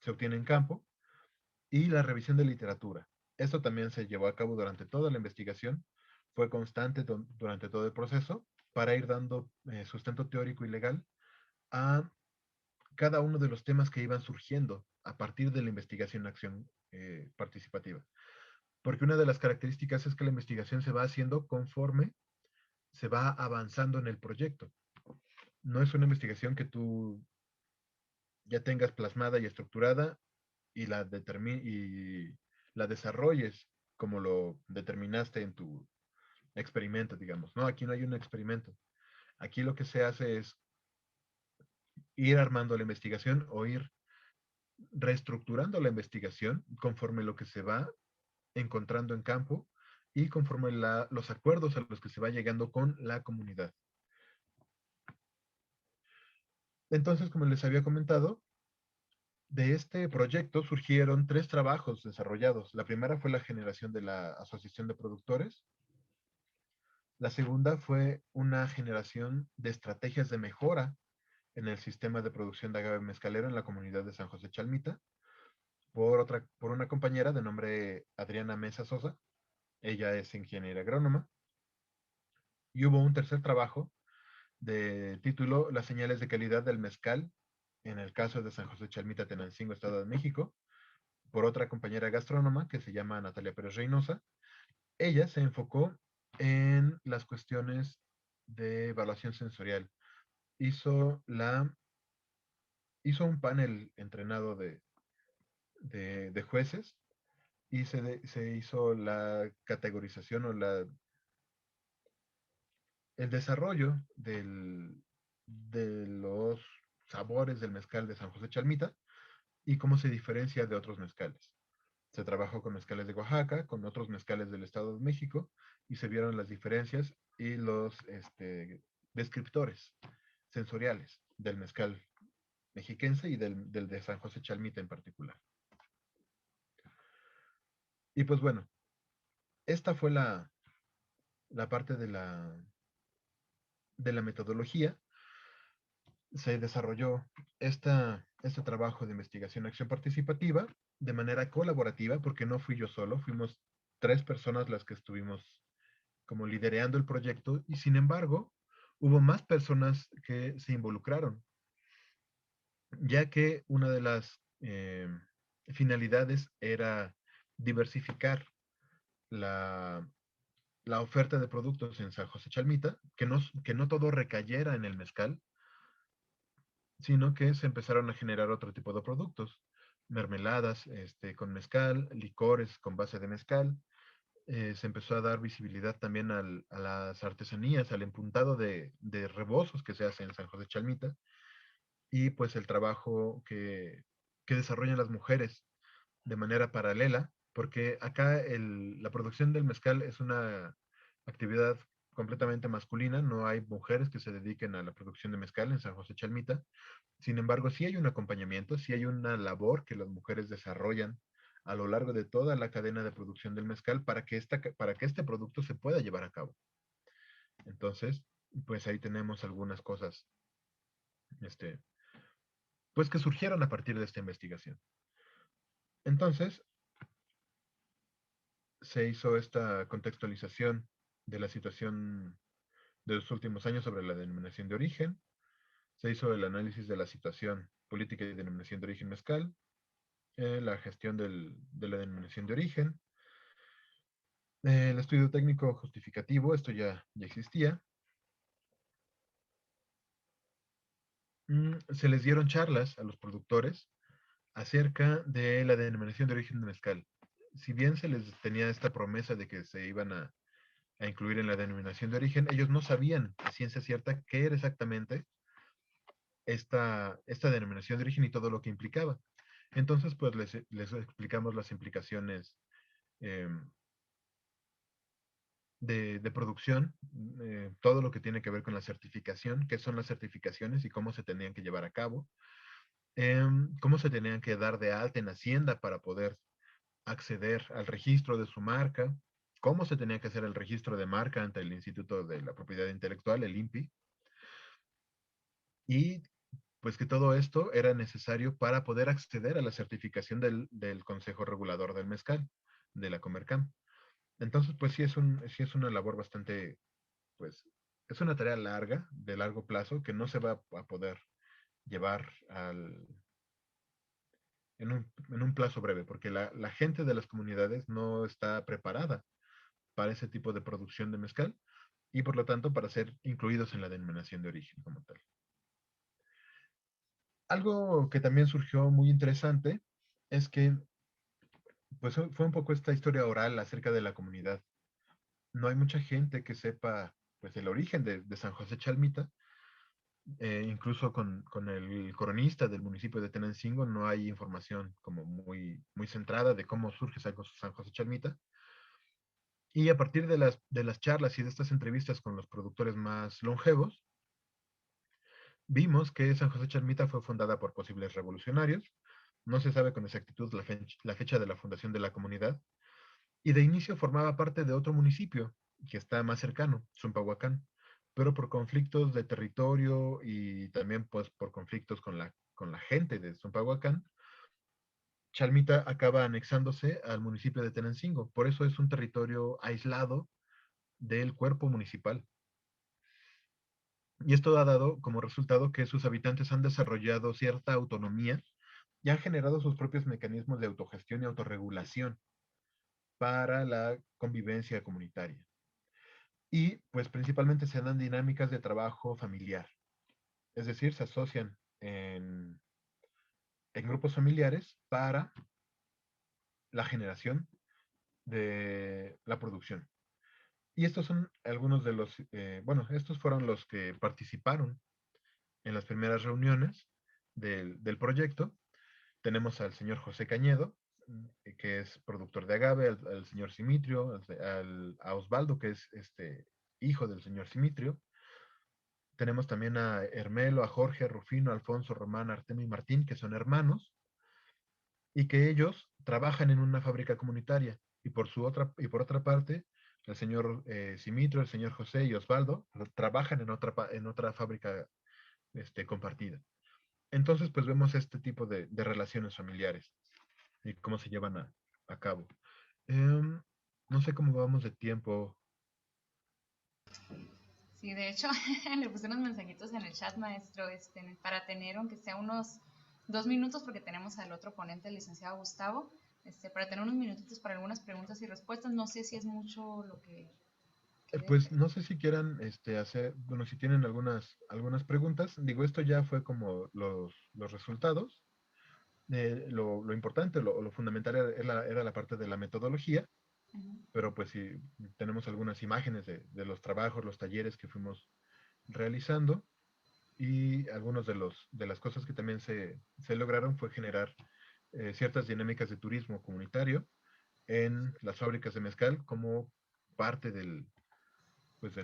obtiene en campo, y la revisión de literatura. Esto también se llevó a cabo durante toda la investigación, fue constante durante todo el proceso para ir dando sustento teórico y legal a cada uno de los temas que iban surgiendo a partir de la investigación acción participativa. Porque una de las características es que la investigación se va haciendo conforme se va avanzando en el proyecto. No es una investigación que tú ya tengas plasmada y estructurada y la desarrolles como lo determinaste en tu experimento, digamos. No, aquí no hay un experimento. Aquí lo que se hace es ir armando la investigación o ir reestructurando la investigación conforme lo que se va encontrando en campo y conforme los acuerdos a los que se va llegando con la comunidad. Entonces, como les había comentado, de este proyecto surgieron 3 trabajos desarrollados. La primera fue la generación de la Asociación de Productores. La segunda fue una generación de estrategias de mejora en el sistema de producción de agave mezcalero en la comunidad de San José Chalmita, por una compañera de nombre Adriana Mesa Sosa. Ella es ingeniera agrónoma. Y hubo un tercer trabajo de título Las señales de calidad del mezcal en el caso de San José Chalmita, Tenancingo, Estado de México, por otra compañera gastrónoma que se llama Natalia Pérez Reynosa. Ella se enfocó en las cuestiones de evaluación sensorial. Hizo un panel entrenado de jueces y se hizo la categorización o el desarrollo de los sabores del mezcal de San José Chalmita y cómo se diferencia de otros mezcales. Se trabajó con mezcales de Oaxaca, con otros mezcales del Estado de México, y se vieron las diferencias y los descriptores sensoriales del mezcal mexiquense y del de San José Chalmita en particular. Y pues bueno, esta fue la parte de la metodología. Se desarrolló este trabajo de investigación acción participativa de manera colaborativa, porque no fui yo solo, fuimos 3 personas las que estuvimos como liderando el proyecto, y sin embargo, hubo más personas que se involucraron, ya que una de las finalidades era diversificar la, la oferta de productos en San José Chalmita, que no todo recayera en el mezcal, sino que se empezaron a generar otro tipo de productos, mermeladas con mezcal, licores con base de mezcal. Se empezó a dar visibilidad también a las artesanías, al empuntado de rebozos que se hace en San José Chalmita, y pues el trabajo que desarrollan las mujeres de manera paralela, porque acá la producción del mezcal es una actividad completamente masculina, no hay mujeres que se dediquen a la producción de mezcal en San José Chalmita. Sin embargo, sí hay un acompañamiento, sí hay una labor que las mujeres desarrollan a lo largo de toda la cadena de producción del mezcal para que este producto se pueda llevar a cabo. Entonces, pues ahí tenemos algunas cosas, pues que surgieron a partir de esta investigación. Entonces, se hizo esta contextualización de la situación de los últimos años sobre la denominación de origen, se hizo el análisis de la situación política y denominación de origen mezcal, la gestión de la denominación de origen, el estudio técnico justificativo, esto ya existía. Se les dieron charlas a los productores acerca de la denominación de origen de mezcal. Si bien se les tenía esta promesa de que se iban a incluir en la denominación de origen, ellos no sabían a ciencia cierta qué era exactamente esta denominación de origen y todo lo que implicaba. Entonces, pues les explicamos las implicaciones eh, de producción, todo lo que tiene que ver con la certificación, qué son las certificaciones y cómo se tenían que llevar a cabo, cómo se tenían que dar de alta en Hacienda para poder acceder al registro de su marca, cómo se tenía que hacer el registro de marca ante el Instituto de la Propiedad Intelectual, el INPI, y pues que todo esto era necesario para poder acceder a la certificación del Consejo Regulador del Mezcal, de la Comercam. Entonces, pues sí es una labor bastante, pues, es una tarea larga, de largo plazo, que no se va a poder llevar en un plazo breve, porque la gente de las comunidades no está preparada para ese tipo de producción de mezcal y por lo tanto para ser incluidos en la denominación de origen como tal. Algo que también surgió muy interesante es que pues fue un poco esta historia oral acerca de la comunidad. No hay mucha gente que sepa pues el origen de San José Chalmita, incluso con el coronista del municipio de Tenancingo no hay información como muy centrada de cómo surge San José Chalmita. Y a partir de las charlas y de estas entrevistas con los productores más longevos, vimos que San José Chalmita fue fundada por posibles revolucionarios. No se sabe con exactitud la fecha de la fundación de la comunidad. Y de inicio formaba parte de otro municipio que está más cercano, Zumpahuacán. Pero por conflictos de territorio y también pues por conflictos con la gente de Zumpahuacán, Chalmita acaba anexándose al municipio de Tenancingo. Por eso es un territorio aislado del cuerpo municipal. Y esto ha dado como resultado que sus habitantes han desarrollado cierta autonomía y han generado sus propios mecanismos de autogestión y autorregulación para la convivencia comunitaria. Y pues principalmente se dan dinámicas de trabajo familiar, es decir, se asocian en grupos familiares para la generación de la producción. Y estos son algunos de los, bueno, estos fueron los que participaron en las primeras reuniones del proyecto. Tenemos al señor José Cañedo, que es productor de agave, al señor Simitrio, a Osvaldo, que es hijo del señor Simitrio. Tenemos también a Hermelo, a Jorge, a Rufino, a Alfonso, Román, Artemio y Martín, que son hermanos, y que ellos trabajan en una fábrica comunitaria. Y por otra parte, el señor Simitrio, el señor José y Osvaldo trabajan en otra fábrica compartida. Entonces, pues vemos este tipo de relaciones familiares y cómo se llevan a cabo. No sé cómo vamos de tiempo. Sí, de hecho, le puse unos mensajitos en el chat, maestro, para tener, aunque sea unos 2 minutos, porque tenemos al otro ponente, el licenciado Gustavo, para tener unos minutitos para algunas preguntas y respuestas. No sé si es mucho lo que Pues no sé si quieran hacer, bueno, si tienen algunas preguntas. Digo, esto ya fue como los resultados. Lo importante, lo fundamental era la parte de la metodología, pero pues si tenemos algunas imágenes de los trabajos, los talleres que fuimos realizando y algunos de las cosas que también se lograron fue generar ciertas dinámicas de turismo comunitario en las fábricas de mezcal como parte pues de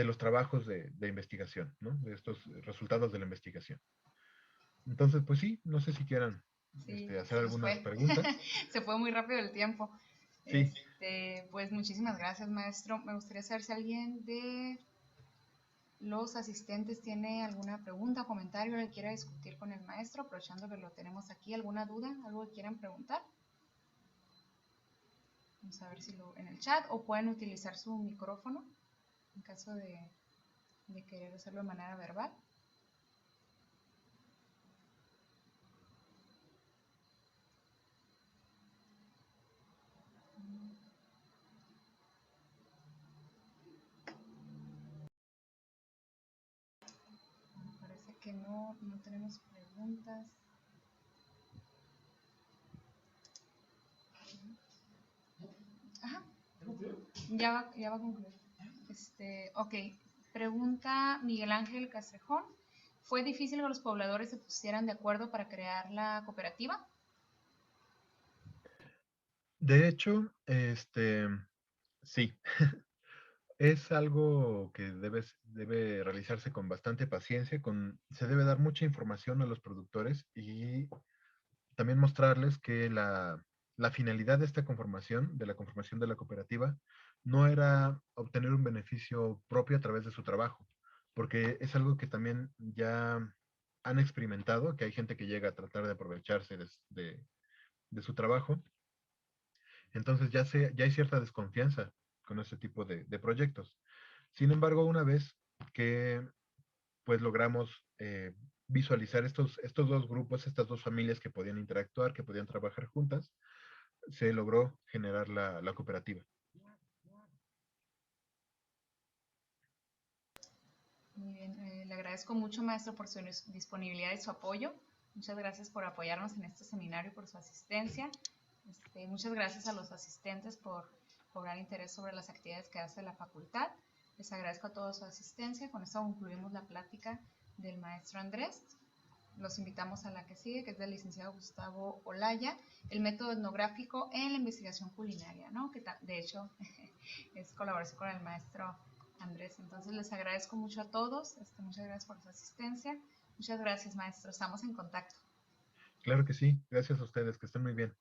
los trabajos de investigación, ¿no? De estos resultados de la investigación. Entonces, pues sí, no sé si quieran Sí, hacer se nos algunas fue. preguntas. Se fue muy rápido el tiempo. Sí, Pues muchísimas gracias, maestro. Me gustaría saber si alguien de los asistentes tiene alguna pregunta, comentario, que quiera discutir con el maestro, aprovechando que lo tenemos aquí. ¿Alguna duda? ¿Algo que quieran preguntar? Vamos a ver si lo en el chat o pueden utilizar su micrófono en caso de querer hacerlo de manera verbal. Me parece que no tenemos preguntas. Ajá, ya va a concluir. Ok, pregunta Miguel Ángel Castrejón. ¿Fue difícil que los pobladores se pusieran de acuerdo para crear la cooperativa? de hecho, sí, es algo que debe realizarse con bastante paciencia, se debe dar mucha información a los productores y también mostrarles que la finalidad de esta conformación, de la conformación de la cooperativa, no era obtener un beneficio propio a través de su trabajo, porque es algo que también ya han experimentado, que hay gente que llega a tratar de aprovecharse de su trabajo. Entonces ya hay cierta desconfianza con este tipo de proyectos. Sin embargo, una vez que pues logramos visualizar estos dos grupos, estas dos familias que podían interactuar, que podían trabajar juntas, se logró generar la cooperativa. Muy bien, le agradezco mucho, maestro, por su disponibilidad y su apoyo. Muchas gracias por apoyarnos en este seminario y por su asistencia. Muchas gracias a los asistentes por cobrar interés sobre las actividades que hace la facultad. Les agradezco a todos su asistencia. Con esto concluimos la plática del maestro Andrés. Los invitamos a la que sigue, que es del licenciado Gustavo Olaya, el método etnográfico en la investigación culinaria, ¿no? Que de hecho es colaboración con el maestro Andrés. Entonces les agradezco mucho a todos. Muchas gracias por su asistencia. Muchas gracias, maestro. Estamos en contacto. Claro que sí. Gracias a ustedes. Que estén muy bien.